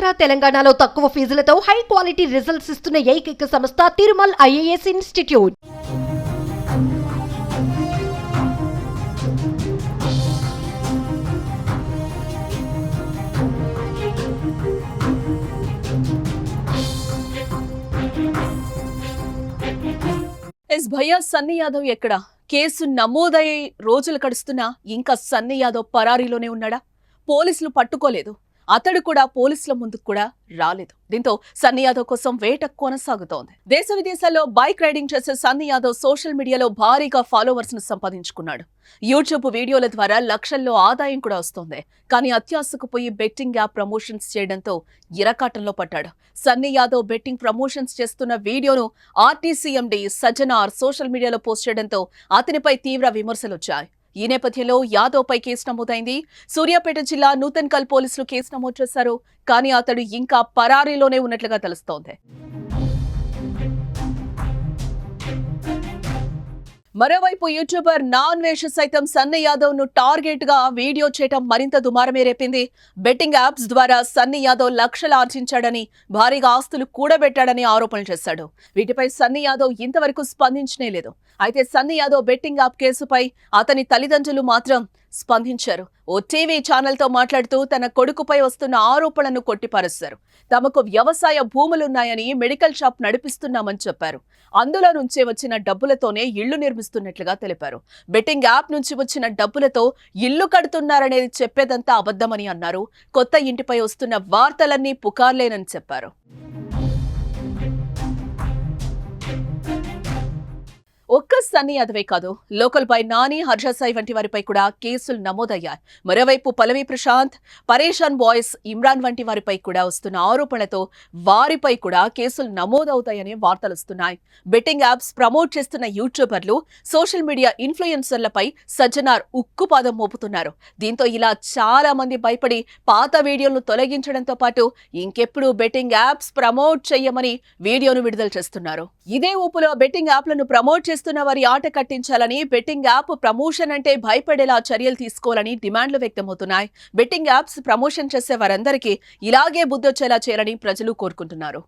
ఆంధ్ర తెలంగాణలో తక్కువ ఫీజులతో high quality results ఇస్తున్న ఏకైక సంస్థ తిరుమల్ ఐఏఎస్ ఇన్స్టిట్యూట్. భయ్యా సన్నీ యాదవ్ ఎక్కడా? కేసు నమోదయ్యే రోజులు గడుస్తున్నా ఇంకా సన్నీ యాదవ్ పరారీలోనే ఉన్నాడా? పోలీసులు పట్టుకోలేదు, అతడు కూడా పోలీసుల ముందుకు కూడా రాలేదు. దీంతో సన్నీ యాదవ్ కోసం వేట కొనసాగుతోంది. దేశ విదేశాల్లో బైక్ రైడింగ్ చేసే సన్నీ యాదవ్ సోషల్ మీడియాలో భారీగా ఫాలోవర్స్ ను సంపాదించుకున్నాడు. యూట్యూబ్ వీడియోల ద్వారా లక్షల్లో ఆదాయం కూడా వస్తోంది. కానీ అత్యాశకు పోయి బెట్టింగ్ యాప్ ప్రమోషన్స్ చేయడంతో ఇరకాటంలో పడ్డాడు. సన్నీ యాదవ్ బెట్టింగ్ ప్రమోషన్స్ చేస్తున్న వీడియోను ఆర్టీసీ ఎండీ సజ్జనార్ సోషల్ మీడియాలో పోస్ట్ చేయడంతో అతనిపై తీవ్ర విమర్శలు వచ్చాయి. ఈ నేపథ్యంలో యాదవ్ పై కేసు నమోదైంది. సూర్యాపేట జిల్లా నూతన్కల్ పోలీసులు కేసు నమోదు చేశారు. కానీ అతడు ఇంకా పరారీలోనే ఉన్నట్లుగా తెలుస్తోంది. మరోవైపు యూట్యూబర్ నాన్ వేష సైతం సన్నీ యాదవ్ ను టార్గెట్ గా వీడియో చేయడం మరింత దుమారమే రేపింది. బెట్టింగ్ యాప్స్ ద్వారా సన్నీ యాదవ్ లక్షలు ఆర్జించాడని, భారీగా ఆస్తులు కూడబెట్టాడని ఆరోపణలు చేశాడు. వీటిపై సన్నీ యాదవ్ ఇంతవరకు స్పందించనే లేదు. అయితే సన్నీ యాదవ్ బెట్టింగ్ యాప్ కేసుపై అతని తల్లిదండ్రులు మాత్రం స్పందించారు. ఓ టీవీ ఛానల్తో మాట్లాడుతూ తన కొడుకుపై వస్తున్న ఆరోపణలను కొట్టిపారేశారు. తమకు వ్యవసాయ భూములున్నాయని, మెడికల్ షాప్ నడిపిస్తున్నామని చెప్పారు. అందులో నుంచే వచ్చిన డబ్బులతోనే ఇళ్లు నిర్మిస్తున్నట్లుగా తెలిపారు. బెట్టింగ్ యాప్ నుంచి వచ్చిన డబ్బులతో ఇల్లు కడుతున్నారనేది చెప్పేదంతా అబద్ధమని అన్నారు. కొత్త ఇంటిపై వస్తున్న వార్తలన్నీ పుకార్లేనని చెప్పారు. ఒక్క సన్నీ యాదవే కాదు, లోకల్ పై నాని, హర్ష సాయి వంటి వారిపై కూడా కేసులు నమోదయ్యాయి. మరోవైపు పల్లవి ప్రశాంత్, పరేషాన్ బాయ్స్, ఇమ్రాన్ వంటి వారిపై కూడా వస్తున్న ఆరోపణలతో వారిపై కూడా కేసులు నమోదవుతాయని వార్తలు వస్తున్నాయి. బెట్టింగ్ యాప్స్ ప్రమోట్ చేస్తున్న యూట్యూబర్లు, సోషల్ మీడియా ఇన్ఫ్లుయెన్సర్లపై సజ్జనార్ ఉక్కుపాదం మోపుతున్నారు. దీంతో ఇలా చాలా మంది భయపడి పాత వీడియోలను తొలగించడంతో పాటు ఇంకెప్పుడు బెట్టింగ్ యాప్స్ ప్రమోట్ చేయమని వీడియోను విడుదల చేస్తున్నారు. ఇదే ఊపులో బెట్టింగ్ యాప్లను ప్రమోట్ చేస్తున్న వారి ఆట కట్టించాలని, బెట్టింగ్ యాప్ ప్రమోషన్ అంటే భయపడేలా చర్యలు తీసుకోవాలని డిమాండ్లు వ్యక్తమవుతున్నాయి. బెట్టింగ్ యాప్స్ ప్రమోషన్ చేసే వారందరికీ ఇలాగే బుద్ధొచ్చేలా చేయాలని ప్రజలు కోరుకుంటున్నారు.